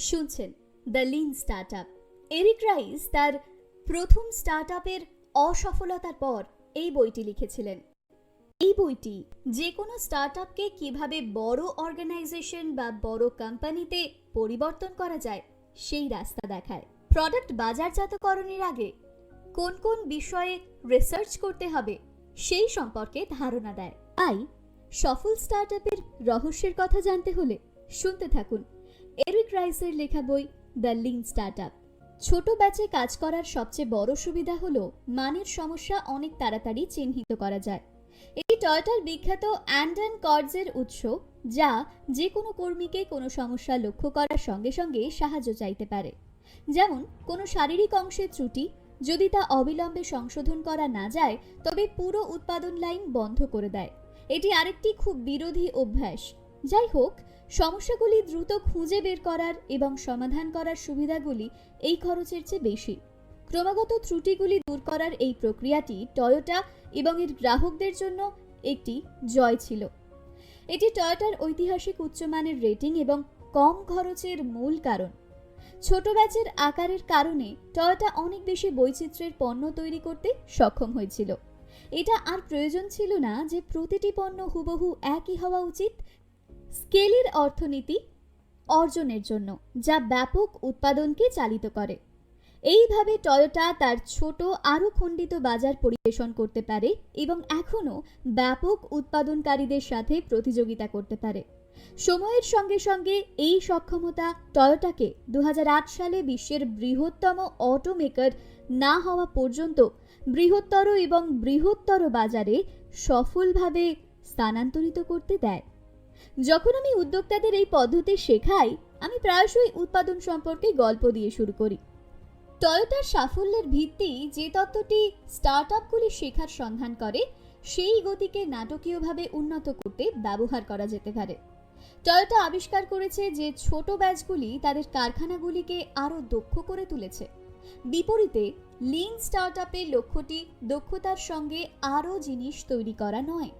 শুনছেন the lean startup. Eric Ries তার প্রথম স্টার্টআপের অসফলতার পর এই বইটি লিখেছিলেন। এই বইটি যে কোনো স্টার্টআপকে কিভাবে বড় অর্গানাইজেশন বা বড় কোম্পানিতে পরিবর্তন করা যায় সেই রাস্তা দেখায়। প্রোডাক্ট বাজারজাতকরণের আগে কোন কোন বিষয়ে রিসার্চ করতে হবে সেই সম্পর্কে ধারণা দেয়। তাই সফল স্টার্টআপের রহস্যের কথা জানতে হলে শুনতে থাকুন এরিক রাইসের লেখা বই দ্য লিন স্টার্টআপ। ছোট ব্যাচে কাজ করার সবচেয়ে বড় সুবিধা হলো মানের সমস্যা অনেক তাড়াতাড়ি চিহ্নিত করা যায়। এটি টয়োটার বিখ্যাত অ্যান্ডন কর্ডসের উৎস, যা যে কোনো কর্মীকে কোনো সমস্যা লক্ষ্য করার সঙ্গে সঙ্গে সাহায্য চাইতে পারে। যেমন কোনো শারীরিক অংশের ত্রুটি, যদি তা অবিলম্বে সংশোধন করা না যায় তবে পুরো উৎপাদন লাইন বন্ধ করে দেয়। এটি আরেকটি খুব বিরোধী অভ্যাস। যাই হোক, সমস্যাগুলি দ্রুত খুঁজে বের করার এবং সমাধান করার সুবিধাগুলি এই খরচের চেয়ে বেশি। ক্রমাগত ত্রুটিগুলি দূর করার এই প্রক্রিয়াটি টয়োটা এবং এর গ্রাহকদের জন্য একটি জয় ছিল। এটি টয়োটার ঐতিহাসিক উচ্চমানের রেটিং এবং কম খরচের মূল কারণ। ছোট ব্যাচের আকারের কারণে টয়োটা অনেক বেশি বৈচিত্র্যের পণ্য তৈরি করতে সক্ষম হয়েছিল। এটা আর প্রয়োজন ছিল না যে প্রতিটি পণ্য হুবহু একই হওয়া উচিত। স্কেলের অর্থনীতি অর্জনের জন্য, যা ব্যাপক উৎপাদনকে চালিত করে। এইভাবে টয়োটা তার ছোট আরও খণ্ডিত বাজার পরিবেশন করতে পারে এবং এখনও ব্যাপক উৎপাদনকারীদের সাথে প্রতিযোগিতা করতে পারে। সময়ের সঙ্গে সঙ্গে এই সক্ষমতা টয়োটাকে 2008 সালে বিশ্বের বৃহত্তম অটোমেকার না হওয়া পর্যন্ত বৃহত্তর এবং বৃহত্তর বাজারে সফলভাবে স্থানান্তরিত করতে দেয়। যখন আমি উদ্যোক্তাদের এই পদ্ধতি শেখাই, আমি প্রায়শই উৎপাদন সম্পর্কে গল্প দিয়ে শুরু করি। টয়োটার সাফল্যের ভিত্তি যে তত্ত্বটি স্টার্টআপগুলি শেখার সন্ধান করে, সেই গতিকে নাটকীয়ভাবে উন্নত করতে ব্যবহার করা যেতে পারে। টয়োটা আবিষ্কার করেছে যে ছোট ব্যাচগুলি তাদের কারখানাগুলিকে আরও দক্ষ করে তুলেছে। বিপরীতে লিন স্টার্টআপের লক্ষ্যটি দক্ষতার সঙ্গে আরও জিনিস তৈরি করা নয়।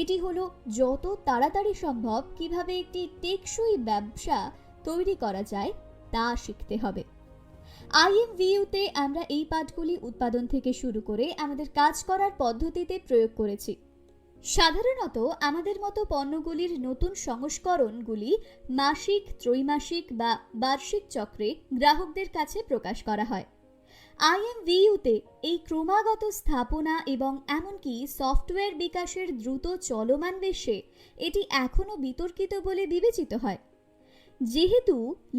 এটি হলো যত তাড়াতাড়ি সম্ভব কিভাবে একটি টেকসই ব্যবসা তৈরি করা যায় তা শিখতে হবে। IMVU-তে আমরা এই পাঠগুলি উৎপাদন থেকে শুরু করে আমাদের কাজ করার পদ্ধতিতে প্রয়োগ করেছি। সাধারণত আমাদের মতো পণ্যগুলির নতুন সংস্করণগুলি মাসিক, ত্রৈমাসিক বা বার্ষিক চক্রে গ্রাহকদের কাছে প্রকাশ করা হয়। IMVU-তে এই ক্রমাগত স্থাপনা এবং এমনকি সফটওয়্যার বিকাশের দ্রুত চলমান বেশে এটি এখনও বিতর্কিত বলে বিবেচিত হয়। যেহেতু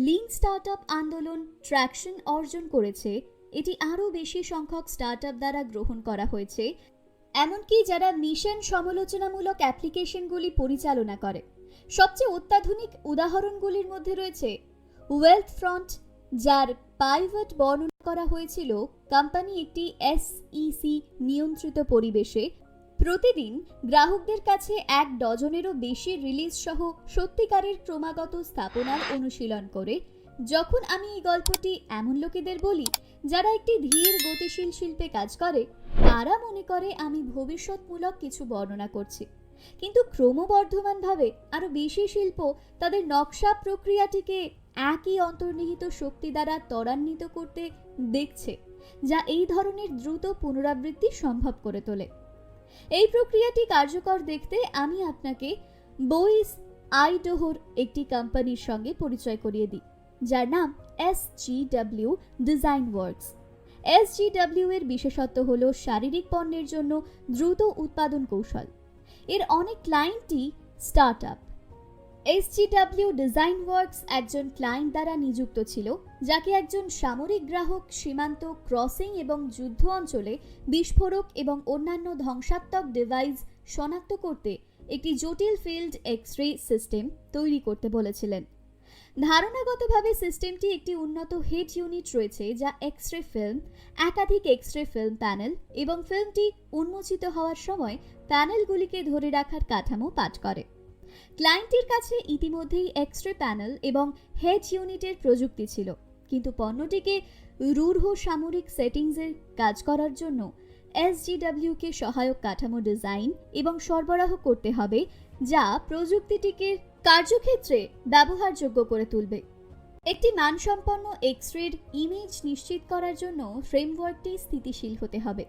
লিন স্টার্টআপ আন্দোলন ট্র্যাকশন অর্জন করেছে, এটি আরও বেশি সংখ্যক স্টার্টআপ দ্বারা গ্রহণ করা হয়েছে, এমনকি যারা মিশন সমালোচনামূলক অ্যাপ্লিকেশনগুলি পরিচালনা করে। সবচেয়ে অত্যাধুনিক উদাহরণগুলির মধ্যে রয়েছে ওয়েলথ ফ্রন্ট, যার পাইভট বর্ণনা করা হয়েছিল কোম্পানি একটি SEC নিয়ন্ত্রিত পরিবেশে প্রতিদিন গ্রাহকদের কাছে 1 ডজনেরও বেশি রিলিজ সহ সত্যিকারের ক্রমাগত স্থাপনার অনুশীলন করে। যখন আমি এই গল্পটি এমন লোকেদের বলি যারা একটি ধীর গতিশীল শিল্পে কাজ করে, তারা মনে করে আমি ভবিষ্যৎমূলক কিছু বর্ণনা করছি, কিন্তু ক্রমবর্ধমানভাবে আরও বেশি শিল্প তাদের নকশা প্রক্রিয়াটিকে একই অন্তর্নিহিত শক্তি দ্বারা ত্বরান্বিত করতে দেখছে, যা এই ধরনের দ্রুত পুনরাবৃত্তি সম্ভব করে তোলে। এই প্রক্রিয়াটি কার্যকর দেখতে আমি আপনাকে বোইস আইডাহোর একটি কোম্পানির সঙ্গে পরিচয় করিয়ে দিই, যার নাম SGW ডিজাইন ওয়ার্কস। SGW এর বিশেষত্ব হল শারীরিক পণ্যের জন্য দ্রুত উৎপাদন কৌশল। এর অনেক ক্লায়েন্টই স্টার্টআপ। SGW ডিজাইন ওয়ার্কস একজন ক্লায়েন্ট দ্বারা নিযুক্ত ছিল, যাকে একজন সামরিক গ্রাহক সীমান্ত ক্রসিং এবং যুদ্ধ অঞ্চলে বিস্ফোরক এবং অন্যান্য ধ্বংসাত্মক ডিভাইস শনাক্ত করতে একটি জটিল ফিল্ড এক্স-রে সিস্টেম তৈরি করতে বলেছিলেন। ধারণাগতভাবে সিস্টেমটি একটি উন্নত হেড ইউনিট রয়েছে, যা এক্স-রে ফিল্ম, একাধিক এক্স-রে ফিল্ম প্যানেল এবং ফিল্মটি উন্মোচিত হওয়ার সময় প্যানেলগুলিকে ধরে রাখার কাঠামো পাঠ করে। ক্লায়েন্টের কাছে ইতিমধ্যেই এক্স-রে প্যানেল এবং হেড ইউনিটের প্রযুক্তি ছিল, কিন্তু পণ্যটিকে রূঢ় সামরিক সেটিংসে কাজ করার জন্য SGW-কে সহায়ক কাঠামো ডিজাইন এবং সরবরাহ করতে হবে, যা প্রযুক্তিটিকে কার্যক্ষেত্রে ব্যবহারযোগ্য করে তুলবে। একটি মানসম্পন্ন এক্স-রের ইমেজ নিশ্চিত করার জন্য ফ্রেমওয়ার্কটি স্থিতিশীল হতে হবে।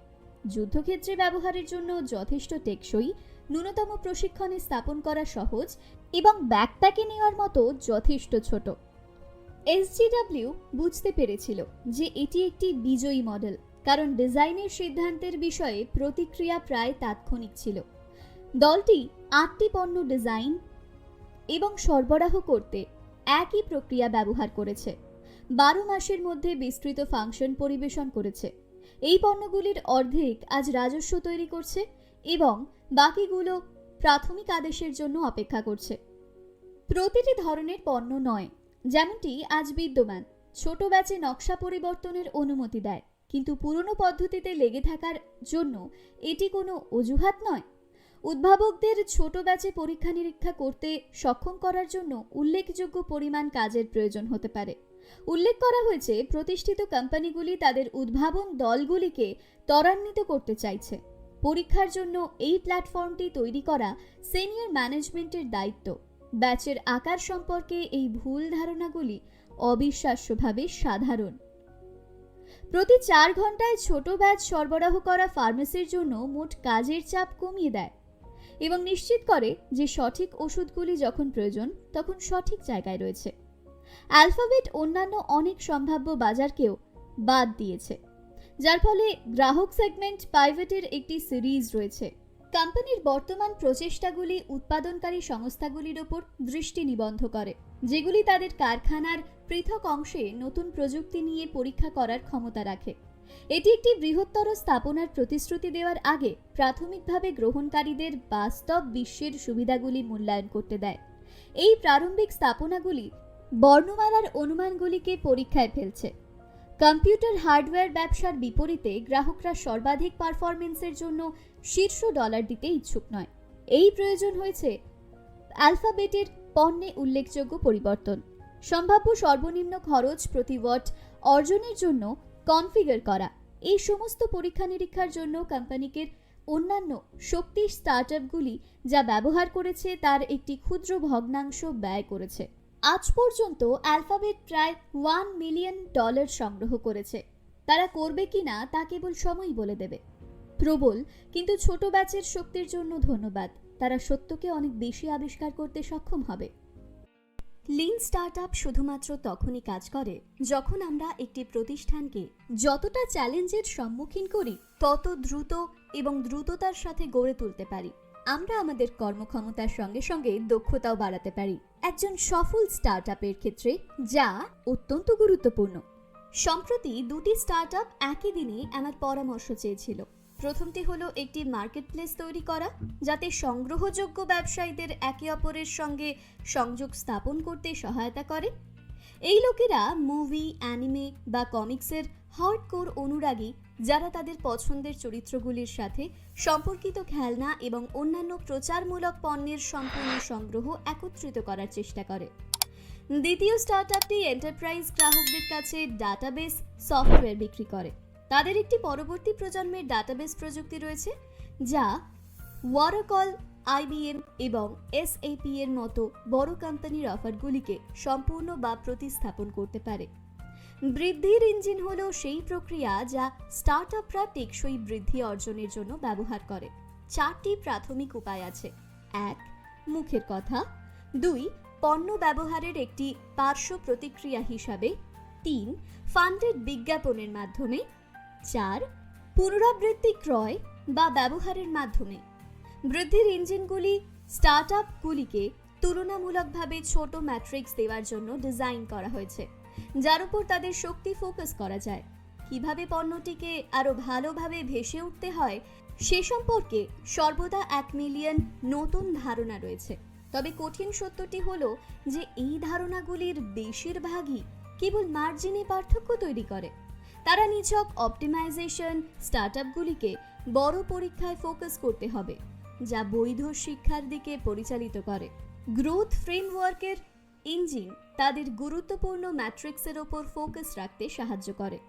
যুদ্ধক্ষেত্রে ব্যবহারের জন্য যথেষ্ট টেকসই, ন্যূনতম প্রশিক্ষণে স্থাপন করা সহজ এবং ব্যাকপ্যাকে নেওয়ার মতো যথেষ্ট ছোট। এসজিডব্লিউ বুঝতে পেরেছিল যে এটি একটি বিজয়ী মডেল, কারণ ডিজাইনের সিদ্ধান্তের বিষয়ে প্রতিক্রিয়া প্রায় তাৎক্ষণিক ছিল। দলটি 8টি পণ্য ডিজাইন এবং সরবরাহ করতে একই প্রক্রিয়া ব্যবহার করেছে, 12 মাসের মধ্যে বিস্তৃত ফাংশন পরিবেশন করেছে। এই পণ্যগুলির অর্ধেক আজ রাজস্ব তৈরি করছে এবং বাকিগুলো প্রাথমিক আদেশের জন্য অপেক্ষা করছে। প্রতিটি ধরনের পণ্য নয়, যেমনটি আজ বিদ্যমান, ছোট ব্যাচে নকশা পরিবর্তনের অনুমতি দেয়, কিন্তু পুরনো পদ্ধতিতে লেগে থাকার জন্য এটি কোনো অজুহাত নয়। উদ্ভাবকদের ছোট ব্যাচে পরীক্ষা নিরীক্ষা করতে সক্ষম করার জন্য উল্লেখযোগ্য পরিমাণ কাজের প্রয়োজন হতে পারে। উল্লেখ করা হয়েছে, প্রতিষ্ঠিত কোম্পানিগুলি তাদের উদ্ভাবন দলগুলিকে ত্বরান্বিত করতে চাইছে। পরীক্ষার জন্য এই প্ল্যাটফর্মটি তৈরি করা সিনিয়র ম্যানেজমেন্টের দায়িত্ব। ব্যাচের আকার সম্পর্কে এই ভুল ধারণাগুলি অবিশ্বাস্যভাবে সাধারণ। প্রতি 4 ঘন্টায় ছোট ব্যাচ সরবরাহ করা ফার্মেসির জন্য মোট কাজের চাপ কমিয়ে দেয় এবং নিশ্চিত করে যে সঠিক ওষুধগুলি যখন প্রয়োজন তখন সঠিক জায়গায় রয়েছে। অ্যালফাবেট অন্যান্য অনেক সম্ভাব্য বাজারকেও বাদ দিয়েছে, যার ফলে গ্রাহক সেগমেন্ট পাইভেটের একটি সিরিজ রয়েছে। কোম্পানির বর্তমান প্রচেষ্টাগুলি উৎপাদনকারী সংস্থাগুলির ওপর দৃষ্টি নিবদ্ধ করে, যেগুলি তাদের কারখানার পৃথক অংশে নতুন প্রযুক্তি নিয়ে পরীক্ষা করার ক্ষমতা রাখে। এটি একটি বৃহত্তর স্থাপনার প্রতিশ্রুতি দেওয়ার আগে প্রাথমিকভাবে গ্রহণকারীদের বাস্তব বিশ্বের সুবিধাগুলি মূল্যায়ন করতে দেয়। এই প্রারম্ভিক স্থাপনাগুলি বর্ণমালার অনুমানগুলিকে পরীক্ষায় ফেলছে। কম্পিউটার হার্ডওয়্যার ব্যবসার বিপরীতে গ্রাহকরা সর্বাধিক পারফরমেন্সের জন্য শীর্ষ ডলার দিতে ইচ্ছুক নয়। এই প্রয়োজন হয়েছে অ্যালফাবেটের পণ্যে উল্লেখযোগ্য পরিবর্তন, সম্ভাব্য সর্বনিম্ন খরচ প্রতি ওয়াট অর্জনের জন্য কনফিগার করা। এই সমস্ত পরীক্ষা নিরীক্ষার জন্য কোম্পানিকে অন্যান্য শক্তি স্টার্টআপগুলি যা ব্যবহার করেছে তার একটি ক্ষুদ্র ভগ্নাংশ ব্যয় করেছে। আজ পর্যন্ত অ্যালফাবেট প্রায় $1 মিলিয়ন সংগ্রহ করেছে। তারা করবে কিনা তা কেবল সময়ই বলে দেবে। প্রবল কিন্তু ছোট ব্যাচের শক্তির জন্য ধন্যবাদ, তারা সত্যকে অনেক বেশি আবিষ্কার করতে সক্ষম হবে। লিন স্টার্টআপ শুধুমাত্র তখনই কাজ করে যখন আমরা একটি প্রতিষ্ঠানকে যতটা চ্যালেঞ্জের সম্মুখীন করি তত দ্রুত এবং দ্রুততার সাথে গড়ে তুলতে পারি। আমরা আমাদের কর্মক্ষমতার সঙ্গে সঙ্গে দক্ষতাও বাড়াতে পারি। একজন সফল স্টার্টআপের ক্ষেত্রে যা অত্যন্ত গুরুত্বপূর্ণ। সম্প্রতি 2টি স্টার্টআপ একই দিনে আমার পরামর্শ চেয়েছিল। প্রথমটি হলো একটি মার্কেটপ্লেস তৈরি করা যাতে সংগ্রহযোগ্য ব্যবসায়ীদের একে অপরের সঙ্গে সংযোগ স্থাপন করতে সহায়তা করে। এই লোকেরা মুভি, অ্যানিমে বা কমিক্সের হার্ডকোর অনুরাগী, যারা তাদের পছন্দের চরিত্রগুলির সাথে সম্পর্কিত খেলনা এবং অন্যান্য প্রচারমূলক পণ্যের সম্পূর্ণ সংগ্রহ একত্রিত করার চেষ্টা করে। দ্বিতীয় স্টার্টআপটি এন্টারপ্রাইজ গ্রাহকদের কাছে ডাটাবেস সফটওয়্যার বিক্রি করে। তাদের একটি পরবর্তী প্রজন্মের ডাটাবেস প্রযুক্তি রয়েছে যা ওয়ারাকল, IBM এবং SAP এর মতো বড় কোম্পানির অফারগুলিকে সম্পূর্ণ বা প্রতিস্থাপন করতে পারে। বৃদ্ধির ইঞ্জিন হলো সেই প্রক্রিয়া যা স্টার্টআপরা টেকসই বৃদ্ধি অর্জনের জন্য ব্যবহার করে। 4টি প্রাথমিক উপায় আছে। 1. মুখের কথা। 2. পণ্য ব্যবহারের একটি পার্শ্ব প্রতিক্রিয়া হিসাবে। 3. ফান্ডেড বিজ্ঞাপনের মাধ্যমে। 4. পুনরাবৃত্তি ক্রয় বা ব্যবহারের মাধ্যমে। বৃদ্ধির ইঞ্জিনগুলি স্টার্টআপগুলিকে তুলনামূলকভাবে ছোট ম্যাট্রিক্স দেওয়ার জন্য ডিজাইন করা হয়েছে, যার উপর তাদের শক্তি ফোকাস করা যায়। কিভাবে পণ্যটিকে আরও ভালোভাবে ভেসে উঠতে হয় সে সম্পর্কে সর্বদা 1 মিলিয়ন নতুন ধারণা রয়েছে। তবে কঠিন সত্যটি হলো যে এই ধারণাগুলির বেশিরভাগই কেবল মার্জিনে পার্থক্য তৈরি করে। তারা নিছক অপটিমাইজেশন। স্টার্টআপগুলিকে বড় পরীক্ষায় ফোকাস করতে হবে যা বৈধ শিক্ষার দিকে পরিচালিত করে। গ্রোথ ফ্রেমওয়ার্কের ইঞ্জিন তাদের গুরুত্বপূর্ণ ম্যাট্রিক্সের ওপর ফোকাস রাখতে সাহায্য করে।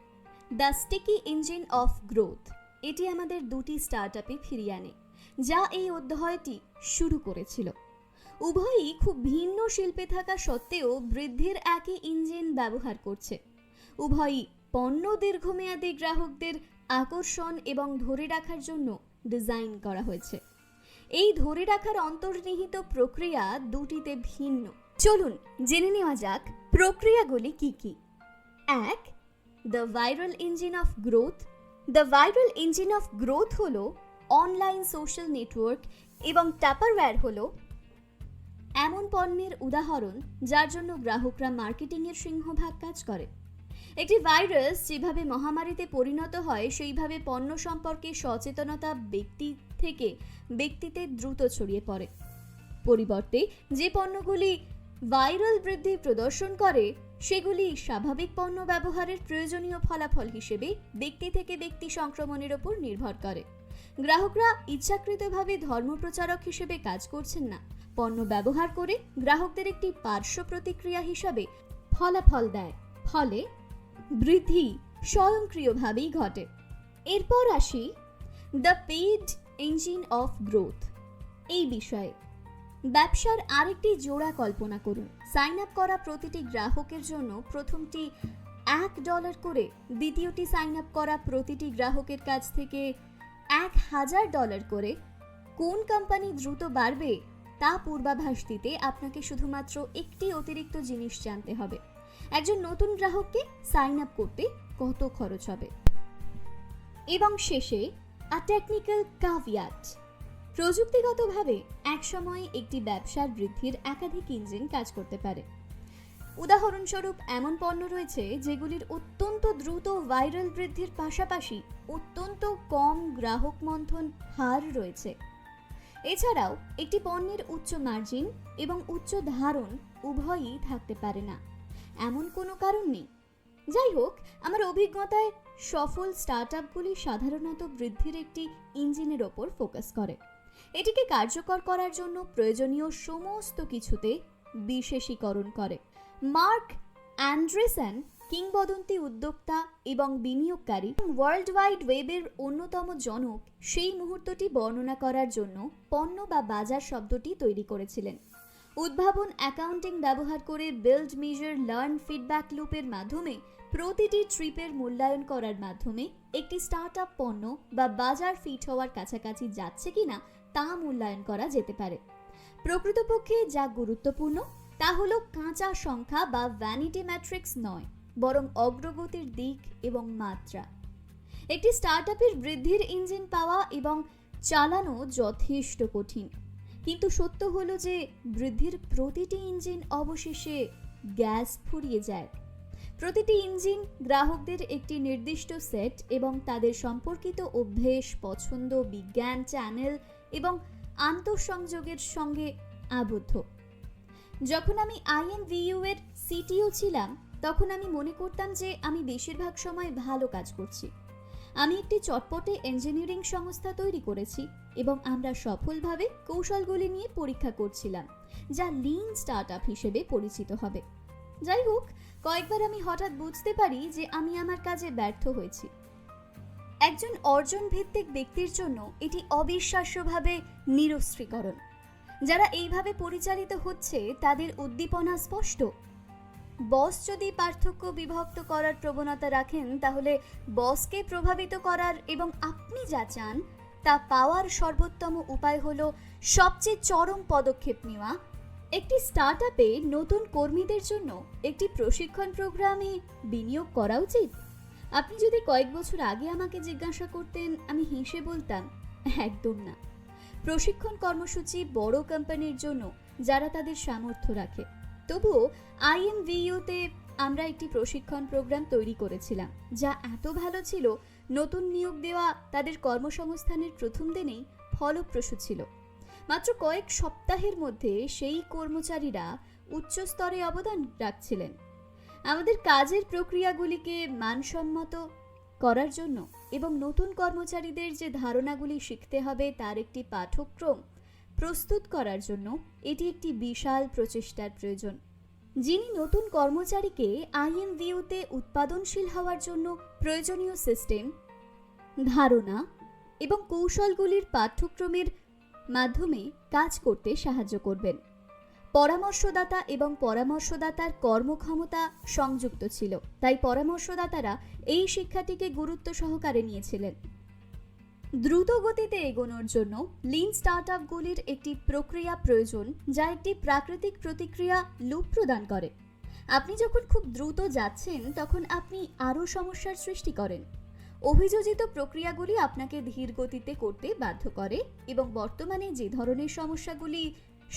The sticky engine of growth, এটি আমাদের 2টি স্টার্টআপে ফিরিয়ে আনে যা এই অধ্যায়টি শুরু করেছিল। উভয়ই খুব ভিন্ন শিল্পে থাকা সত্ত্বেও বৃদ্ধির একই ইঞ্জিন ব্যবহার করছে। উভয়ই পণ্য দীর্ঘমেয়াদী গ্রাহকদের আকর্ষণ এবং ধরে রাখার জন্য ডিজাইন করা হয়েছে। এই ধরে রাখার অন্তর্নিহিত প্রক্রিয়া দুটিতে ভিন্ন। চলুন জেনে নেওয়া যাক প্রক্রিয়াগুলি কি কি। 1. The viral engine of growth. The viral engine of growth হলো অনলাইন সোশ্যাল নেটওয়ার্ক এবং টাপারওয়্যার হলো এমন পণ্যের উদাহরণ যার জন্য গ্রাহকরা মার্কেটিংয়ের সিংহভাগ কাজ করে। একটি ভাইরাস যেভাবে মহামারীতে পরিণত হয় সেইভাবে পণ্য সম্পর্কে সচেতনতা ব্যক্তি থেকে ব্যক্তিতে দ্রুত ছড়িয়ে পড়ে। পরিবর্তে যে পণ্যগুলি ভাইরাল বৃদ্ধি প্রদর্শন করে সেগুলি স্বাভাবিক পণ্য ব্যবহারের প্রয়োজনীয় ফলাফল হিসেবে ব্যক্তি থেকে ব্যক্তি সংক্রমণের উপর নির্ভর করে। গ্রাহকরা ইচ্ছাকৃতভাবে ধর্মপ্রচারক হিসেবে কাজ করছেন না, পণ্য ব্যবহার করে গ্রাহকদের একটি পার্শ্ব প্রতিক্রিয়া হিসাবে ফলাফল দেয়, ফলে বৃদ্ধি স্বয়ংক্রিয়ভাবেই ঘটে। এরপর আসি the paid engine of growth এই বিষয়ে। ব্যবসার আরেকটি জোড়া কল্পনা করুন। সাইন আপ করা প্রতিটি গ্রাহকের জন্য প্রথমটি $1 করে, দ্বিতীয়টি সাইন আপ করা প্রতিটি গ্রাহকের কাছ থেকে $1000 করে। কোন কোম্পানি দ্রুত বাড়বে তা পূর্বাভাস দিতে আপনাকে শুধুমাত্র একটি অতিরিক্ত জিনিস জানতে হবে: একজন নতুন গ্রাহককে সাইন আপ করতে কত খরচ হবে। এবং শেষে টেকনিক্যাল ক্যাভিয়াট। প্রযুক্তিগতভাবে একসময় একটি ব্যবসার বৃদ্ধির একাধিক ইঞ্জিন কাজ করতে পারে। উদাহরণস্বরূপ এমন পণ্য রয়েছে যেগুলির অত্যন্ত দ্রুত ভাইরাল বৃদ্ধির পাশাপাশি অত্যন্ত কম গ্রাহক মন্থন হার রয়েছে। এছাড়াও একটি পণ্যের উচ্চ মার্জিন এবং উচ্চ ধারণ উভয়ই থাকতে পারে না, এমন কোনো কারণ নেই। যাই হোক, আমার অভিজ্ঞতায় সফল স্টার্টআপগুলি সাধারণত বৃদ্ধির একটি ইঞ্জিনের ওপর ফোকাস করে। এটিকে কার্যকর করার জন্য প্রয়োজনীয় সমস্ত কিছুতে বিশেষীকরণ করে। মার্ক অ্যান্ড্রেসন, কিংবদন্তি উদ্যোক্তা এবং বিনিয়োগকারী, ওয়ার্ল্ড ওয়াইড ওয়েবের অন্যতম জনক, সেই মুহূর্তটি বর্ণনা করার জন্য পণ্য বা বাজার শব্দটি তৈরি করেছিলেন। উদ্ভাবন অ্যাকাউন্টিং ব্যবহার করে বিল্ড, মেজার, লার্ন, ফিডব্যাক লুপের মাধ্যমে প্রতিটি ট্রিপের মূল্যায়ন করার মাধ্যমে একটি স্টার্টআপ পণ্য বা বাজার ফিট হওয়ার কাছাকাছি যাচ্ছে কিনা তা মূল্যায়ন করা যেতে পারে। প্রকৃতপক্ষে যা গুরুত্বপূর্ণ তা হলো কাঁচা সংখ্যা বা ভ্যানিটি ম্যাট্রিক্স নয়, বরং অগ্রগতির দিক এবং মাত্রা। একটি স্টার্টআপের বৃদ্ধির ইঞ্জিন পাওয়া এবং চালানো যথেষ্ট কঠিন, কিন্তু সত্য হলো যে বৃদ্ধির প্রতিটি ইঞ্জিন অবশেষে গ্যাস ফুরিয়ে যায়। প্রতিটি ইঞ্জিন গ্রাহকদের একটি নির্দিষ্ট সেট এবং তাদের সম্পর্কিত অভ্যেস, পছন্দ, বিজ্ঞান, চ্যানেল এবং আন্তঃসংযোগের সঙ্গে আবদ্ধ। যখন আমি IMVU এর CTO ছিলাম তখন আমি মনে করতাম যে আমি বেশিরভাগ সময় ভালো কাজ করছি। আমি একটি চটপটে ইঞ্জিনিয়ারিং সংস্থা তৈরি করেছি এবং আমরা সফলভাবে কৌশলগুলি নিয়ে পরীক্ষা করছিলাম যা লিন স্টার্টআপ হিসেবে পরিচিত হবে। যাই হোক, কয়েকবার আমি হঠাৎ বুঝতে পারি যে আমি আমার কাজে ব্যর্থ হয়েছি। একজন অর্জন ভিত্তিক ব্যক্তির জন্য এটি অবিশ্বাস্যভাবে নিরস্ত্রীকরণ। যারা এইভাবে পরিচালিত হচ্ছে তাদের উদ্দীপনা স্পষ্ট। বস যদি পার্থক্য বিভক্ত করার প্রবণতা রাখেন তাহলে বসকে প্রভাবিত করার এবং আপনি যা চান তা পাওয়ার সর্বোত্তম উপায় হলো সবচেয়ে চরম পদক্ষেপ নেওয়া। একটি স্টার্টআপে নতুন কর্মীদের জন্য একটি প্রশিক্ষণ প্রোগ্রামে বিনিয়োগ করা উচিত। আপনি যদি কয়েক বছর আগে আমাকে জিজ্ঞাসা করতেন, আমি হেসে বলতাম একদম না। প্রশিক্ষণ কর্মসূচি বড় কোম্পানির জন্য যারা তাদের সামর্থ্য রাখে। তবুও IMVU-তে আমরা একটি প্রশিক্ষণ প্রোগ্রাম তৈরি করেছিলাম যা এত ভালো ছিল, নতুন নিয়োগ দেওয়া তাদের কর্মসংস্থানের প্রথম দিনেই ফলপ্রসূ ছিল। মাত্র কয়েক সপ্তাহের মধ্যে সেই কর্মচারীরা উচ্চ স্তরে অবদান রাখছিলেন। আমাদের কাজের প্রক্রিয়াগুলিকে মানসম্মত করার জন্য এবং নতুন কর্মচারীদের যে ধারণাগুলি শিখতে হবে তার একটি পাঠ্যক্রম প্রস্তুত করার জন্য এটি একটি বিশাল প্রচেষ্টার প্রয়োজন। যিনি নতুন কর্মচারীকে IMVU-তে উৎপাদনশীল হওয়ার জন্য প্রয়োজনীয় সিস্টেম, ধারণা এবং কৌশলগুলির পাঠ্যক্রমের মাধ্যমে কাজ করতে সাহায্য করবেন। পরামর্শদাতা এবং পরামর্শদাতার কর্মক্ষমতা সংযুক্ত ছিল, তাই পরামর্শদাতারা এই শিক্ষাটিকে গুরুত্ব সহকারে নিয়েছিলেন। দ্রুত গতিতে এগোনোর জন্য লিন স্টার্টআপগুলির একটি প্রক্রিয়া প্রয়োজন, যা একটি প্রাকৃতিক প্রতিক্রিয়া লুপ প্রদান করে। আপনি যখন খুব দ্রুত যাচ্ছেন তখন আপনি আরও সমস্যার সৃষ্টি করেন। অভিযোজিত প্রক্রিয়াগুলি আপনাকে ধীর গতিতে করতে বাধ্য করে এবং বর্তমানে যে ধরনের সমস্যাগুলি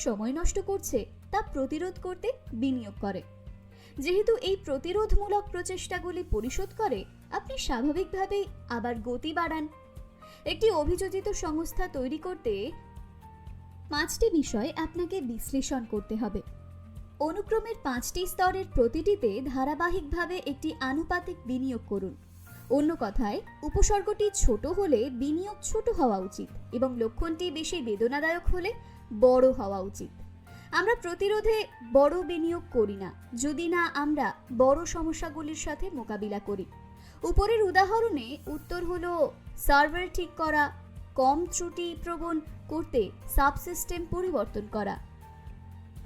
সময় নষ্ট করছে তা প্রতিরোধ করতে বিনিয়োগ করে। যেহেতু এই প্রতিরোধমূলক প্রচেষ্টাগুলি পরিশোধ করে, আপনি স্বাভাবিকভাবেই আবার গতি বাড়ান। একটি অভিযোজিত সংস্থা তৈরি করতে 5টি বিষয় আপনাকে বিশ্লেষণ করতে হবে। অনুক্রমের 5টি স্তরের প্রতিটিতে ধারাবাহিকভাবে একটি আনুপাতিক বিনিয়োগ করুন। অন্য কথায়, উপসর্গটি ছোট হলে বিনিয়োগ ছোট হওয়া উচিত এবং লক্ষণটি বেশি বেদনাদায়ক হলে বড় হওয়া উচিত। আমরা প্রতিরোধে বড় বিনিয়োগ করি না যদি না আমরা বড় সমস্যাগুলির সাথে মোকাবিলা করি। উপরের উদাহরণে উত্তর হলো সার্ভার ঠিক করা, কম ত্রুটি প্রবণ করতে সাবসিস্টেম পরিবর্তন করা।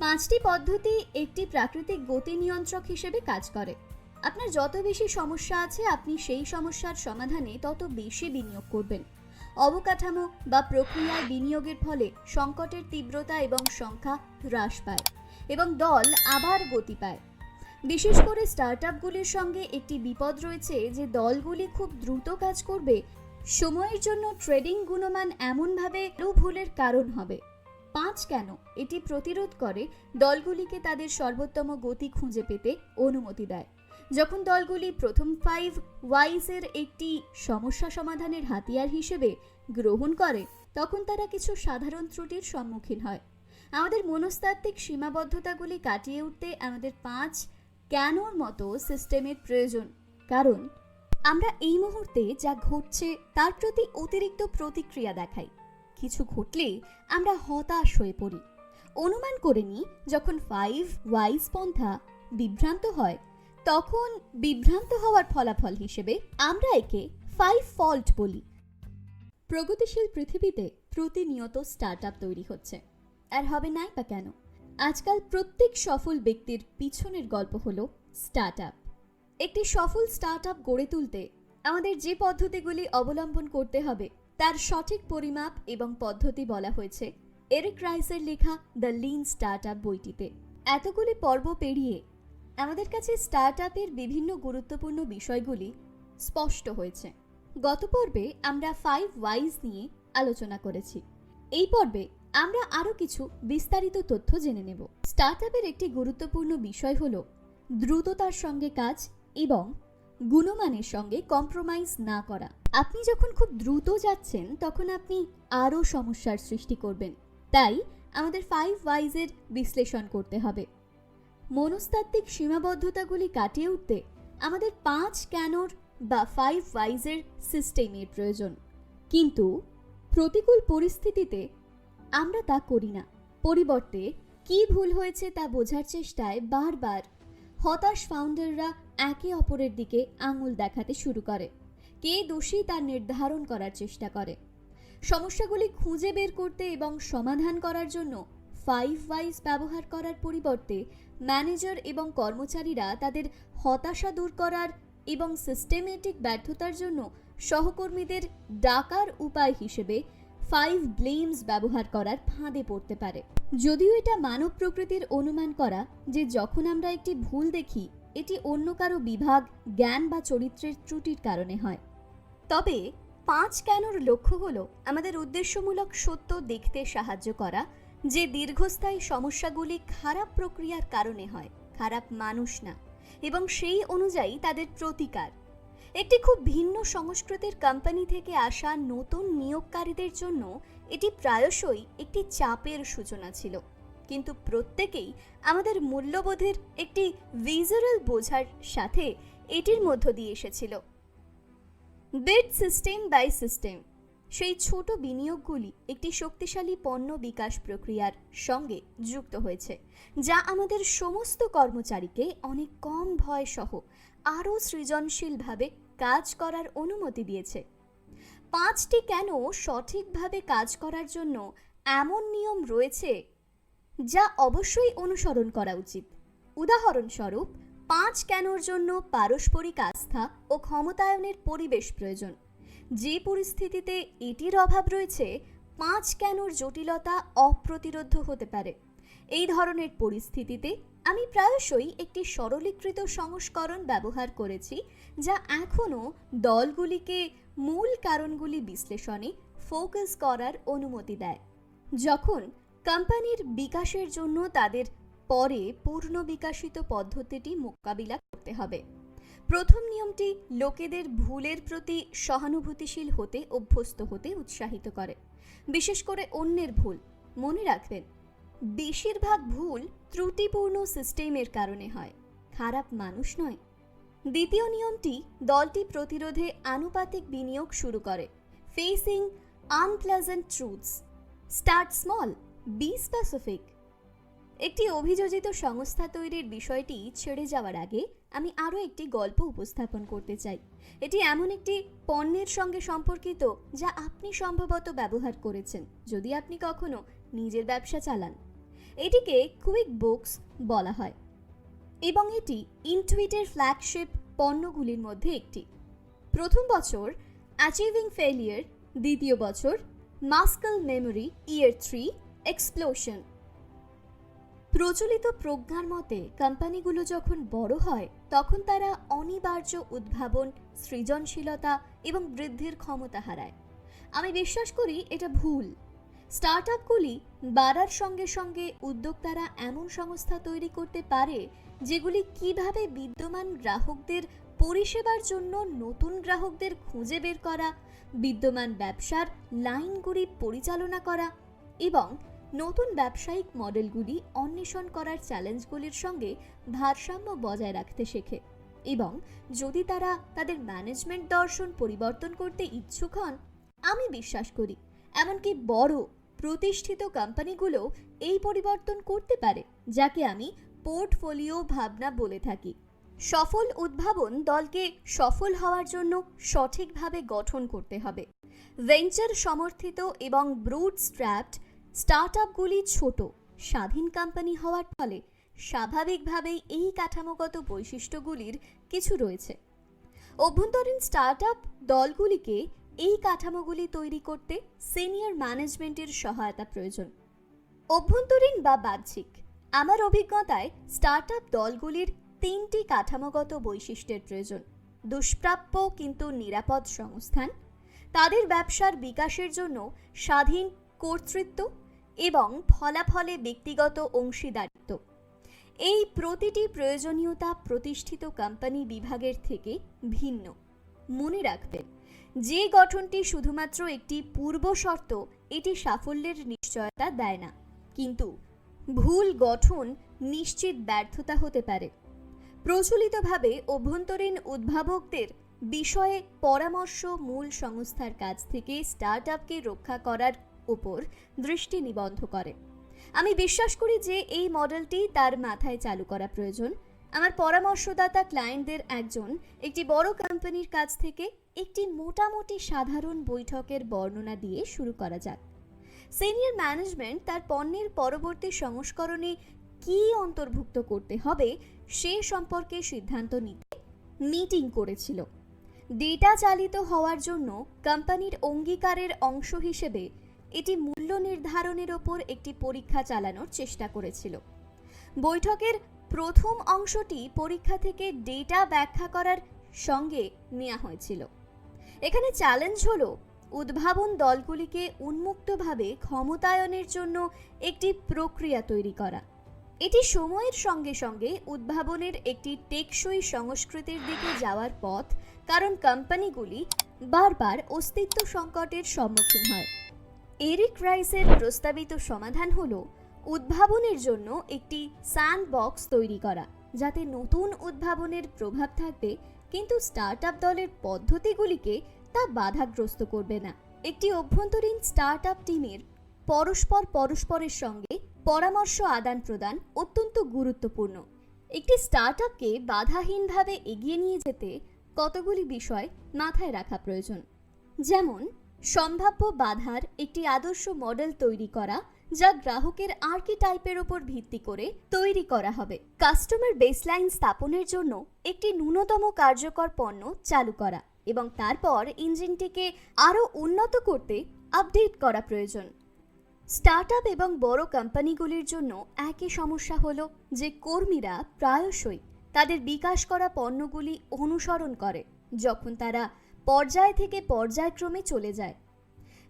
5টি পদ্ধতি একটি প্রাকৃতিক গতি নিয়ন্ত্রক হিসেবে কাজ করে। আপনার যত বেশি সমস্যা আছে, আপনি সেই সমস্যার সমাধানে তত বেশি বিনিয়োগ করবেন। অবকাঠামো বা প্রক্রিয়ায় বিনিয়োগের ফলে সংকটের তীব্রতা এবং সংখ্যা হ্রাস পায় এবং দল আবার গতি পায়। বিশেষ করে স্টার্টআপগুলির সঙ্গে একটি বিপদ রয়েছে যে দলগুলি খুব দ্রুত কাজ করবে, সময়ের জন্য ট্রেডিং গুণমান এমনভাবে ভুলের কারণ হবে। 5 কেন এটি প্রতিরোধ করে দলগুলিকে তাদের সর্বোত্তম গতি খুঁজে পেতে অনুমতি দেয়। যখন দলগুলি প্রথম 5 Whys এর একটি সমস্যা সমাধানের হাতিয়ার হিসেবে গ্রহণ করে, তখন তারা কিছু সাধারণ ত্রুটির সম্মুখীন হয়। আমাদের মনস্তাত্ত্বিক সীমাবদ্ধতাগুলি কাটিয়ে উঠতে আমাদের 5 কেনর মতো সিস্টেমের প্রয়োজন, কারণ আমরা এই মুহূর্তে যা ঘটছে তার প্রতি অতিরিক্ত প্রতিক্রিয়া দেখাই। কিছু ঘটলে আমরা হতাশ হয়ে পড়ি। অনুমান করে নিই, যখন 5 Whys পন্থা বিভ্রান্ত হয়, তখন বিভ্রান্ত হওয়ার ফলাফল হিসেবে আমরা একে 5 ফল্ট বলি। প্রগতিশীল পৃথিবীতে প্রতিনিয়ত স্টার্টআপ তৈরি হচ্ছে, আর হবে নাই বা কেন? আজকাল প্রত্যেক সফল ব্যক্তির পিছনের গল্প হলো স্টার্টআপ। একটি সফল স্টার্টআপ গড়ে তুলতে আমাদের যে পদ্ধতিগুলি অবলম্বন করতে হবে তার সঠিক পরিমাপ এবং পদ্ধতি বলা হয়েছে এরিক রাইসের লেখা দ্য লিন স্টার্টআপ বইটিতে। এতগুলি পর্ব পেরিয়ে আমাদের কাছে স্টার্টআপের বিভিন্ন গুরুত্বপূর্ণ বিষয়গুলি স্পষ্ট হয়েছে। গত পর্বে আমরা 5 Whys নিয়ে আলোচনা করেছি। এই পর্বে আমরা আরও কিছু বিস্তারিত তথ্য জেনে নেব। স্টার্টআপের একটি গুরুত্বপূর্ণ বিষয় হলো দ্রুততার সঙ্গে কাজ এবং গুণমানের সঙ্গে কম্প্রোমাইজ না করা। আপনি যখন খুব দ্রুত যাচ্ছেন তখন আপনি আরও সমস্যার সৃষ্টি করবেন। তাই আমাদের 5 Whys এর বিশ্লেষণ করতে হবে। মনস্তাত্ত্বিক সীমাবদ্ধতাগুলি কাটিয়ে উঠতে আমাদের 5 কেনর বা 5 Whys এর সিস্টেমের প্রয়োজন। কিন্তু প্রতিকূল পরিস্থিতিতে আমরা তা করি না। পরিবর্তে কি ভুল হয়েছে তা বোঝার চেষ্টায় বারবার হতাশ ফাউন্ডাররা একে অপরের দিকে আঙুল দেখাতে শুরু করে। কে দোষী তা নির্ধারণ করার চেষ্টা করে। সমস্যাগুলি খুঁজে বের করতে এবং সমাধান করার জন্য 5 Whys ব্যবহার করার পরিবর্তে ম্যানেজার এবং কর্মচারীরা তাদের হতাশা দূর করার এবং সিস্টেমেটিক ব্যর্থতার জন্য সহকর্মীদের ডাকার উপায় হিসেবে 5 ব্লেমস ব্যবহার করার ফাঁদে পড়তে পারে। যদিও এটা মানব প্রকৃতির অনুমান করা যে যখন আমরা একটি ভুল দেখি এটি অন্য কারো বিভাগ, জ্ঞান বা চরিত্রের ত্রুটির কারণে হয়। তবে 5 কেনর লক্ষ্য হলো আমাদের উদ্দেশ্যমূলক সত্য দেখতে সাহায্য করা যে দীর্ঘস্থায়ী সমস্যাগুলি খারাপ প্রক্রিয়ার কারণে হয়, খারাপ মানুষ না, এবং সেই অনুযায়ী তাদের প্রতিকার। একটি খুব ভিন্ন সংস্কৃতির কোম্পানি থেকে আসা নতুন নিয়োগকারীদের জন্য এটি প্রায়শই একটি চাপের সূচনা ছিল, কিন্তু প্রত্যেকেই আমাদের মূল্যবোধের একটি ভিজারাল বোঝার সাথে এটির মধ্য দিয়ে এসেছিল। বিট সিস্টেম বাই সিস্টেম, সেই ছোট বিনিয়োগগুলি একটি শক্তিশালী পণ্য বিকাশ প্রক্রিয়ার সঙ্গে যুক্ত হয়েছে, যা আমাদের সমস্ত কর্মচারীকে অনেক কম ভয় সহ আরও সৃজনশীলভাবে কাজ করার অনুমতি দিয়েছে। 5টি কেন সঠিকভাবে কাজ করার জন্য এমন নিয়ম রয়েছে যা অবশ্যই অনুসরণ করা উচিত। উদাহরণস্বরূপ, 5 কেনর জন্য পারস্পরিক আস্থা ও ক্ষমতায়নের পরিবেশ প্রয়োজন। যে পরিস্থিতিতে এটির অভাব রয়েছে, 5 কেনর জটিলতা অপ্রতিরোধ্য হতে পারে। এই ধরনের পরিস্থিতিতে আমি প্রায়শই একটি সরলীকৃত সংস্করণ ব্যবহার করেছি, যা এখনও দলগুলিকে মূল কারণগুলি বিশ্লেষণে ফোকাস করার অনুমতি দেয়। যখন কোম্পানির বিকাশের জন্য তাদের পরে পূর্ণ বিকাশিত পদ্ধতিটি মোকাবিলা করতে হবে। প্রথম নিয়মটি লোকেদের ভুলের প্রতি সহানুভূতিশীল হতে অভ্যস্ত হতে উৎসাহিত করে, বিশেষ করে অন্যের ভুল। মনে রাখবেন, বেশিরভাগ ভুল ত্রুটিপূর্ণ সিস্টেমের কারণে হয়, খারাপ মানুষ নয়। দ্বিতীয় নিয়মটি দলটি প্রতিরোধে আনুপাতিক বিনিয়োগ শুরু করে। Facing unpleasant truths, start small, B specific. একটি অভিযোজিত সংস্থা তৈরির বিষয়টি ছেড়ে যাওয়ার আগে আমি আরও একটি গল্প উপস্থাপন করতে চাই। এটি এমন একটি পণ্যের সঙ্গে সম্পর্কিত যা আপনি সম্ভবত ব্যবহার করেছেন যদি আপনি কখনো নিজের ব্যবসা চালান। এটিকে কুইক বুকস বলা হয় এবং এটি ইনটুইটের ফ্ল্যাগশিপ পণ্যগুলির মধ্যে একটি। প্রথম বছর অ্যাচিভিং ফেলিয়ার, দ্বিতীয় বছর মাস্কেল মেমোরি, ইয়ার 3 এক্সপ্লোশন। প্রচলিত প্রজ্ঞার মতে কোম্পানিগুলো যখন বড় হয় তখন তারা অনিবার্য উদ্ভাবন, সৃজনশীলতা এবং বৃদ্ধির ক্ষমতা হারায়। আমি বিশ্বাস করি এটা ভুল। স্টার্টআপগুলি বাড়ার সঙ্গে সঙ্গে উদ্যোক্তারা এমন সংস্থা তৈরি করতে পারে যেগুলি কিভাবে বিদ্যমান গ্রাহকদের পরিষেবার জন্য নতুন গ্রাহকদের খুঁজে বের করা, বিদ্যমান ব্যবসার লাইনগুলি পরিচালনা করা এবং নতুন ব্যবসায়িক মডেলগুলি অন্বেষণ করার চ্যালেঞ্জগুলির সঙ্গে ভারসাম্য বজায় রাখতে শেখে। এবং যদি তারা তাদের ম্যানেজমেন্ট দর্শন পরিবর্তন করতে ইচ্ছুক হন, আমি বিশ্বাস করি এমনকি বড় প্রতিষ্ঠিত কোম্পানিগুলো এই পরিবর্তন করতে পারে, যাকে আমি পোর্টফোলিও ভাবনা বলে থাকি। সফল উদ্ভাবন দলকে সফল হওয়ার জন্য সঠিকভাবে গঠন করতে হবে। ভেঞ্চার সমর্থিত এবং বুটস্ট্র্যাপড স্টার্টআপগুলি ছোট, স্বাধীন কোম্পানি হওয়ার ফলে স্বাভাবিকভাবেই এই কাঠামোগত বৈশিষ্ট্যগুলির কিছু রয়েছে। অভ্যন্তরীণ স্টার্টআপ দলগুলিকে এই কাঠামোগুলি তৈরি করতে সিনিয়র ম্যানেজমেন্টের সহায়তা প্রয়োজন। অভ্যন্তরীণ বা বাহ্যিক, আমার অভিজ্ঞতায় স্টার্টআপ দলগুলির 3টি কাঠামোগত বৈশিষ্ট্যের প্রয়োজন। দুষ্প্রাপ্য কিন্তু নিরাপদ সংস্থান, তাদের ব্যবসার বিকাশের জন্য স্বাধীন কর্তৃত্ব এবং ফলাফলে ব্যক্তিগত অংশীদারিত্ব। এই প্রতিটি প্রয়োজনীয়তা প্রতিষ্ঠিত কোম্পানি বিভাগের থেকে ভিন্ন। মনে রাখবেন, যে গঠনটি শুধুমাত্র একটি পূর্ব শর্ত এটি সাফল্যের নিশ্চয়তা দেয় না, কিন্তু ভুল গঠন নিশ্চিত ব্যর্থতা হতে পারে। প্রচলিতভাবে অভ্যন্তরীণ উদ্ভাবকদের বিষয়ে পরামর্শ মূল সংস্থার কাছ থেকে স্টার্টআপকে রক্ষা করার উপর দৃষ্টি নিবদ্ধ করে। আমি বিশ্বাস করি যে এই মডেলটি তার মাথায় চালু করা প্রয়োজন। আমার পরামর্শদাতা ক্লায়েন্টদের একজন একটি বড় কোম্পানির কাছ থেকে একটি মোটামুটি সাধারণ বৈঠকের বর্ণনা দিয়ে শুরু করা যাক। সিনিয়র ম্যানেজমেন্ট তার পণ্যের পরবর্তী সংস্করণে কি অন্তর্ভুক্ত করতে হবে সে সম্পর্কে সিদ্ধান্ত নিতে মিটিং করেছিল। ডেটা চালিত হওয়ার জন্য কোম্পানির অঙ্গীকারের অংশ হিসেবে এটি মূল্য নির্ধারণের ওপর একটি পরীক্ষা চালানোর চেষ্টা করেছিল। বৈঠকের প্রথম অংশটি পরীক্ষা থেকে ডেটা ব্যাখ্যা করার সঙ্গে নেওয়া হয়েছিল। এখানে চ্যালেঞ্জ হলো উদ্ভাবন দলগুলিকে উন্মুক্তভাবে ক্ষমতায়নের জন্য একটি প্রক্রিয়া তৈরি করা। এটি সময়ের সঙ্গে সঙ্গে উদ্ভাবনের একটি টেকসই সংস্কৃতির দিকে যাওয়ার পথ, কারণ কোম্পানিগুলি বারবার অস্তিত্ব সংকটের সম্মুখীন হয়। এরিক রাইসের প্রস্তাবিত সমাধান হলো উদ্ভাবনের জন্য একটি স্যান্ডবক্স তৈরি করা, যাতে নতুন উদ্ভাবনের প্রভাব থাকবে কিন্তু স্টার্টআপ দলের পদ্ধতিগুলিকে তা বাধাগ্রস্ত করবে না। একটি অভ্যন্তরীণ স্টার্টআপ টিমের পরস্পরের সঙ্গে পরামর্শ আদান প্রদান অত্যন্ত গুরুত্বপূর্ণ। একটি স্টার্টআপকে বাধাহীনভাবে এগিয়ে নিয়ে যেতে কতগুলি বিষয় মাথায় রাখা প্রয়োজন, যেমন সম্ভাব্য বাধার একটি আদর্শ মডেল তৈরি করা যা গ্রাহকের আর্কিটাইপের ওপর ভিত্তি করে তৈরি করা হবে। কাস্টমার বেসলাইন স্থাপনের জন্য একটি ন্যূনতম কার্যকর পণ্য চালু করা এবং তারপর ইঞ্জিনটিকে আরও উন্নত করতে আপডেট করা প্রয়োজন। স্টার্টআপ এবং বড় কোম্পানিগুলির জন্য একই সমস্যা হলো যে কর্মীরা প্রায়শই তাদের বিকাশ করা পণ্যগুলি অনুসরণ করে যখন তারা পর্যায় থেকে পর্যায়ক্রমে চলে যায়।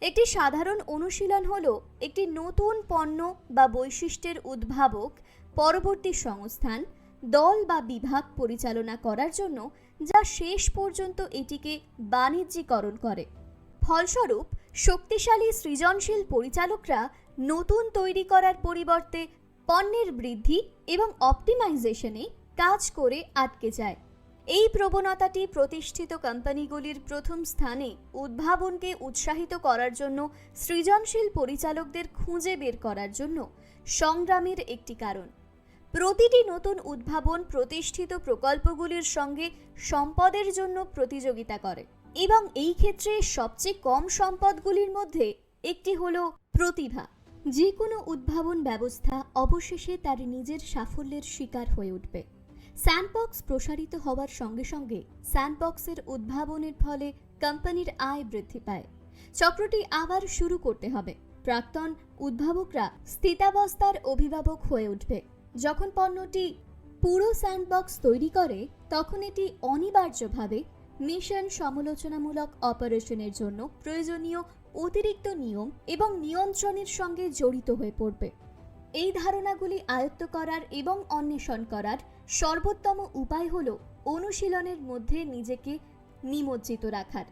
একটি সাধারণ অনুশীলন হলো একটি নতুন পণ্য বা বৈশিষ্ট্যের উদ্ভাবক পরবর্তী সংস্থান, দল বা বিভাগ পরিচালনা করার জন্য যা শেষ পর্যন্ত এটিকে বাণিজ্যিকরণ করে। ফলস্বরূপ শক্তিশালী সৃজনশীল পরিচালকরা নতুন তৈরি করার পরিবর্তে পণ্যের বৃদ্ধি এবং অপটিমাইজেশনে কাজ করে আটকে যায়। এই প্রবণতাটি প্রতিষ্ঠিত কোম্পানিগুলির প্রথম স্থানে উদ্ভাবনকে উৎসাহিত করার জন্য সৃজনশীল পরিচালকদের খুঁজে বের করার জন্য সংগ্রামের একটি কারণ। প্রতিটি নতুন উদ্ভাবন প্রতিষ্ঠিত প্রকল্পগুলির সঙ্গে সম্পদের জন্য প্রতিযোগিতা করে এবং এই ক্ষেত্রে সবচেয়ে কম সম্পদগুলির মধ্যে একটি হলো প্রতিভা। যে কোনো উদ্ভাবন ব্যবস্থা অবশেষে তার নিজের সাফল্যের শিকার হয়ে উঠবে। স্যান্ডবক্স প্রসারিত হওয়ার সঙ্গে সঙ্গে স্যান্ডবক্সের উদ্ভাবনের ফলে কোম্পানির আয় বৃদ্ধি পায়। চক্রটি আবার শুরু করতে হবে। প্রাক্তন উদ্ভাবকরা স্থিতাবস্থার অভিভাবক হয়ে উঠবে। যখন পণ্যটি পুরো স্যান্ডবক্স তৈরি করে তখন এটি অনিবার্যভাবে মিশন সমালোচনামূলক অপারেশনের জন্য প্রয়োজনীয় অতিরিক্ত নিয়ম এবং নিয়ন্ত্রণের সঙ্গে জড়িত হয়ে পড়বে। এই ধারণাগুলি আয়ত্ত করার এবং অন্বেষণ করার সর্বোত্তম উপায় হল অনুশীলনের মধ্যে নিজেকে নিমজ্জিত রাখার।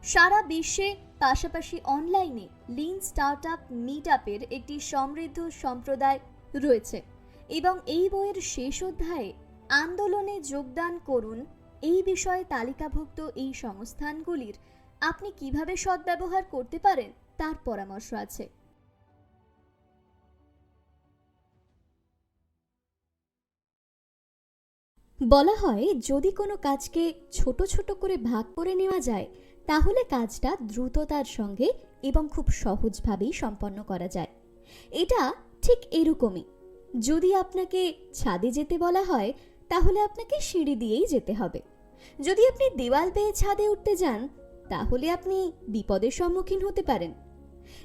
সারা বিশ্বে পাশাপাশি অনলাইনে লিন স্টার্টআপ মিটআপের একটি সমৃদ্ধ সম্প্রদায় রয়েছে এবং এই বইয়ের শেষ অধ্যায়ে আন্দোলনে যোগদান করুন এই বিষয়ে তালিকাভুক্ত এই সংস্থানগুলির আপনি কিভাবে সদ্ব্যবহার করতে পারেন তার পরামর্শ আছে। বলা হয় যদি কোনো কাজকে ছোট ছোট করে ভাগ করে নেওয়া যায় তাহলে কাজটা দ্রুততার সঙ্গে এবং খুব সহজভাবেই সম্পন্ন করা যায়। এটা ঠিক এরকমই। যদি আপনাকে ছাদে যেতে বলা হয় তাহলে আপনাকে সিঁড়ি দিয়েই যেতে হবে। যদি আপনি দেওয়াল বেয়ে ছাদে উঠতে যান তাহলে আপনি বিপদের সম্মুখীন হতে পারেন।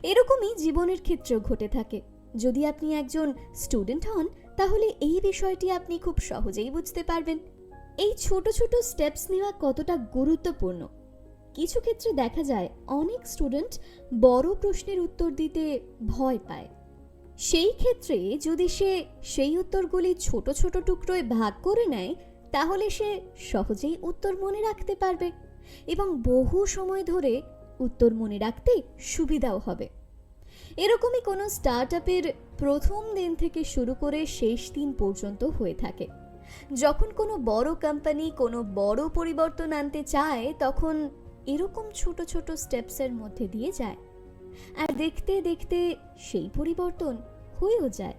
এরকমই জীবনের ক্ষেত্রেও ঘটে থাকে। যদি আপনি একজন স্টুডেন্ট হন তাহলে এই বিষয়টি আপনি খুব সহজেই বুঝতে পারবেন। এই ছোট ছোট স্টেপস নেওয়া কতটা গুরুত্বপূর্ণ। কিছু ক্ষেত্রে দেখা যায় অনেক স্টুডেন্ট বড় প্রশ্নের উত্তর দিতে ভয় পায়। সেই ক্ষেত্রে যদি সে সেই উত্তরগুলি ছোট ছোট টুকরোয় ভাগ করে নেয় তাহলে সে সহজেই উত্তর মনে রাখতে পারবে এবং বহু সময় ধরে উত্তর মনে রাখতে সুবিধাও হবে। এরকমই কোনো স্টার্টআপের প্রথম দিন থেকে শুরু করে শেষ দিন পর্যন্ত হয়ে থাকে। যখন কোনো বড় কোম্পানি কোনো বড় পরিবর্তন আনতে চায় তখন এরকম ছোট ছোট স্টেপসের মধ্যে দিয়ে যায় আর দেখতে দেখতে সেই পরিবর্তন হয়েও যায়।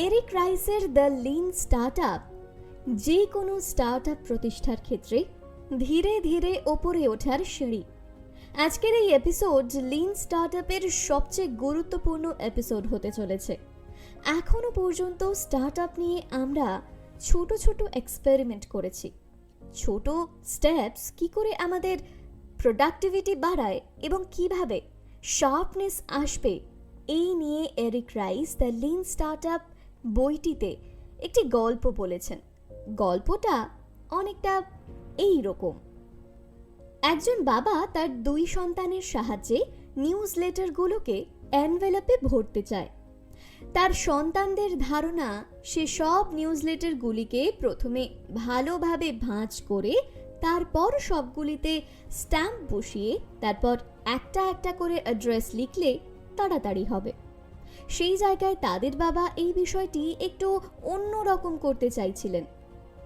এরিক রাইসের দ্য লিন স্টার্টআপ যে কোনো স্টার্টআপ প্রতিষ্ঠার ক্ষেত্রে ধীরে ধীরে ওপরে ওঠার সিঁড়ি। আজকের এই এপিসোড লিন স্টার্টআপের সবচেয়ে গুরুত্বপূর্ণ এপিসোড হতে চলেছে। এখনো পর্যন্ত স্টার্টআপ নিয়ে আমরা ছোট ছোট এক্সপেরিমেন্ট করেছি। ছোট স্টেপস কি করে আমাদের প্রোডাক্টিভিটি বাড়ায় এবং কিভাবে শার্পনেস আসবে এই নিয়ে Eric Ries the lean startup বইটিতে একটি গল্প বলেছেন। গল্পটা অনেকটা এই রকম। একজন বাবা তার 2 সন্তানের সাহায্যে নিউজ লেটারগুলোকে এনভেলপে ভরতে চায়। তার সন্তানদের ধারণা সে সব নিউজ লেটারগুলিকে প্রথমে ভালোভাবে ভাঁজ করে তারপর সবগুলিতে স্ট্যাম্প বসিয়ে তারপর একটা একটা করে অ্যাড্রেস লিখলে তাড়াতাড়ি হবে। সেই জায়গায় তাদের বাবা এই বিষয়টি একটু অন্য রকম করতে চাইছিলেন।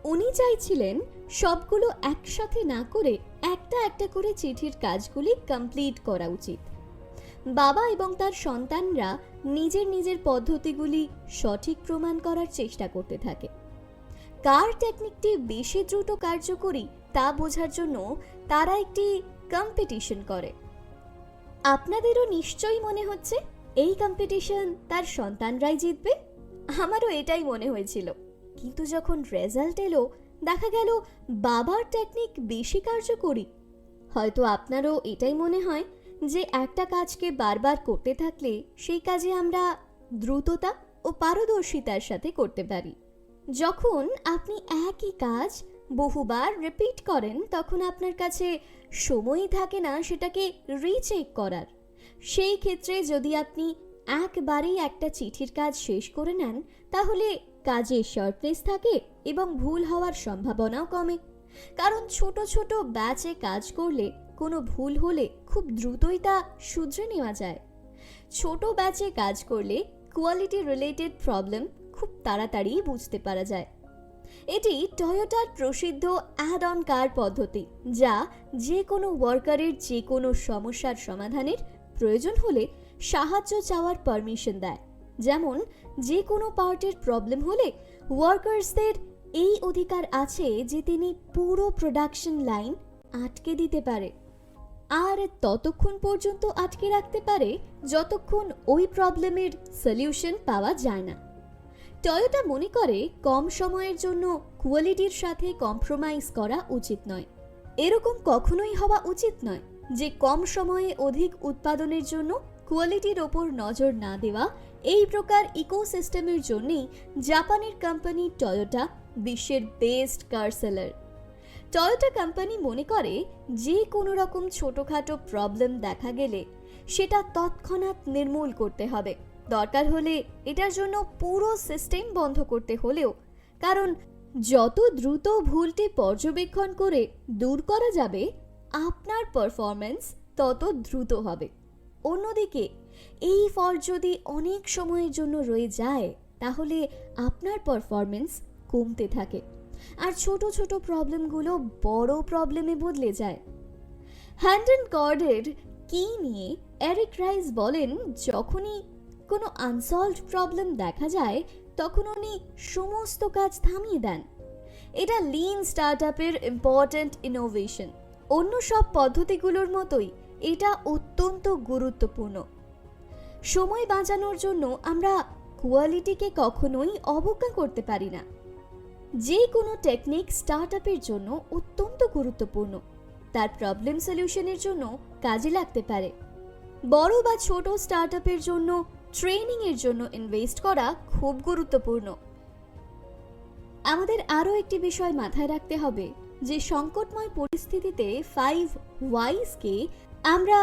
উনি চাইছিলেন সবগুলো একসাথে না করে একটা একটা করে চিঠির কাজগুলি কমপ্লিট করা উচিত। বাবা এবং তার সন্তানরা নিজের নিজের পদ্ধতিগুলি সঠিক প্রমাণ করার চেষ্টা করতে থাকে। কার টেকনিকটি বেশি দ্রুত কার্যকরী তা বোঝার জন্য তারা একটি কম্পিটিশন করে। আপনাদেরও নিশ্চয়ই মনে হচ্ছে এই কম্পিটিশন তার সন্তানরাই জিতবে? আমারও এটাই মনে হয়েছিল, কিন্তু যখন রেজাল্ট এলো দেখা গেল বাবার টেকনিক বেশি কার্যকরী। হয়তো আপনারও এটাই মনে হয় যে একটা কাজকে বারবার করতে থাকলে সেই কাজে আমরা দ্রুততা ও পারদর্শিতার সাথে করতে পারি। যখন আপনি একই কাজ বহুবার রিপিট করেন তখন আপনার কাছে সময়ই থাকে না সেটাকে রিচেক করার। সেই ক্ষেত্রে যদি আপনি একবারেই একটা চিঠির কাজ শেষ করে নেন তাহলে কাজে শার্পনেস থাকে এবং ভুল হওয়ার সম্ভাবনাও কমে। কারণ ছোট ছোট ব্যাচে কাজ করলে কোনো ভুল হলে খুব দ্রুতই তা শুধরে নেওয়া যায়। ছোট ব্যাচে কাজ করলে কোয়ালিটি রিলেটেড প্রবলেম খুব তাড়াতাড়ি বুঝতে পারা যায়। এটি টয়োটার প্রসিদ্ধ অ্যাড অন কার পদ্ধতি, যা যে কোনো ওয়ার্কারের যে কোনো সমস্যার সমাধানের প্রয়োজন হলে সাহায্য চাওয়ার পারমিশন দেয়। যেমন যে কোনো পার্টের প্রবলেম হলে ওয়ার্কার্সদের এই অধিকার আছে যে তিনি পুরো প্রোডাকশন লাইন আটকে দিতে পারে, আর ততক্ষণ পর্যন্ত আটকে রাখতে পারে যতক্ষণ ওই প্রবলেমের সলিউশন পাওয়া যায় না। টয়োটা মনে করে কম সময়ের জন্য কোয়ালিটির সাথে কম্প্রোমাইজ করা উচিত নয়। এরকম কখনোই হওয়া উচিত নয় যে কম সময়ে অধিক উৎপাদনের জন্য কোয়ালিটির ওপর নজর না দেওয়া। এই প্রকার ইকোসিস্টেমের জন্যই জাপানের কোম্পানি টয়োটা বিশ্বের best car seller. Toyota company মনে করে যে কোনো রকম ছোটখাটো প্রবলেম দেখা গেলে সেটা তৎক্ষণাৎ নির্মূল করতে হবে, দরকার হলে এটার জন্য পুরো সিস্টেম বন্ধ করতে হলেও, কারণ যত দ্রুত ভুলটি পর্যবেক্ষণ করে দূর করা যাবে আপনার পারফরম্যান্স তত দ্রুত হবে। অন্যদিকে এই ফল্ট যদি অনেক সময়ের জন্য রয়ে যায় তাহলে আপনার পারফরম্যান্স কমতে থাকে আর ছোট ছোট প্রবলেমগুলো বড় প্রবলেমে বদলে যায়। হ্যান্ডেন কর্ডের কি নিয়ে এরিক রাইস বলেন, যখনই কোনো আনসলভড প্রবলেম দেখা যায় তখন উনি সমস্ত কাজ থামিয়ে দেন। এটা লিন স্টার্টআপের ইম্পর্ট্যান্ট ইনোভেশন। অন্য সব পদ্ধতিগুলোর মতোই এটা অত্যন্ত গুরুত্বপূর্ণ। সময় বাঁচানোর জন্য আমরা কোয়ালিটিকে কখনোই অবজ্ঞা করতে পারি না। যে কোনো টেকনিক স্টার্টআপের জন্য অত্যন্ত গুরুত্বপূর্ণ, তার প্রবলেম সলিউশনের জন্য কাজে লাগতে পারে। বড় বা ছোট স্টার্টআপের জন্য ট্রেনিং এর জন্য ইনভেস্ট করা খুব গুরুত্বপূর্ণ। আমাদের আরও একটি বিষয় মাথায় রাখতে হবে যে সংকটময় পরিস্থিতিতে 5 ওয়াইজকে আমরা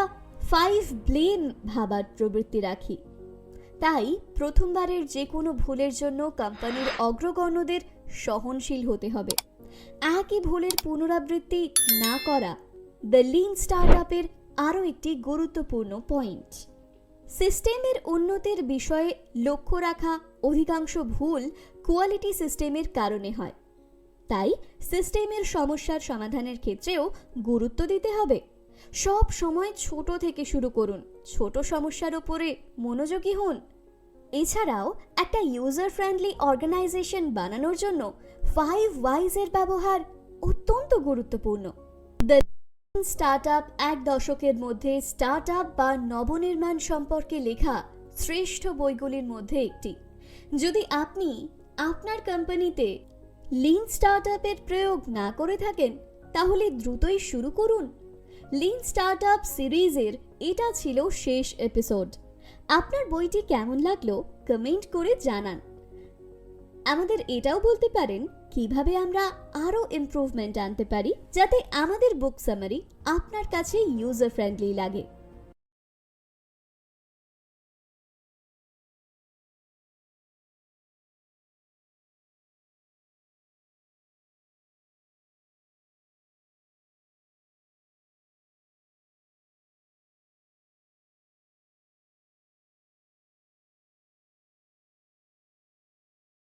5 ব্লেম ভাবার প্রবৃত্তি রাখি। তাই প্রথমবারের যে কোনো ভুলের জন্য কোম্পানির অগ্রগণ্যদের সহনশীল হতে হবে। একই ভুলের পুনরাবৃত্তি না করা দ্য লিন স্টার্টআপের আরও একটি গুরুত্বপূর্ণ পয়েন্ট। সিস্টেমের উন্নতির বিষয়ে লক্ষ্য রাখা অধিকাংশ ভুল কোয়ালিটি সিস্টেমের কারণে হয়। তাই সিস্টেমের সমস্যার সমাধানের ক্ষেত্রেও গুরুত্ব দিতে হবে। সব সময় ছোট থেকে শুরু করুন, ছোট সমস্যার উপরে মনোযোগী হন। এছাড়াও একটা ইউজার ফ্রেন্ডলি অর্গানাইজেশন বানানোর জন্য 5 ওয়াইজ এর ব্যবহার অত্যন্ত গুরুত্বপূর্ণ। দ্য স্টার্টআপ 1 দশকের মধ্যে স্টার্টআপ বা নবনির্মাণ সম্পর্কে লেখা শ্রেষ্ঠ বইগুলির মধ্যে একটি। যদি আপনি আপনার কোম্পানিতে লিন স্টার্টআপের প্রয়োগ না করে থাকেন তাহলে দ্রুতই শুরু করুন। লিন স্টার্টআপ সিরিজের এটা ছিল শেষ এপিসোড। আপনার বইটি কেমন লাগলো কমেন্ট করে জানান। আমাদের এটাও বলতে পারেন কিভাবে আমরা আরো ইমপ্রুভমেন্ট আনতে পারি যাতে আমাদের বুক সামারি আপনার কাছে ইউজার ফ্রেন্ডলি লাগে।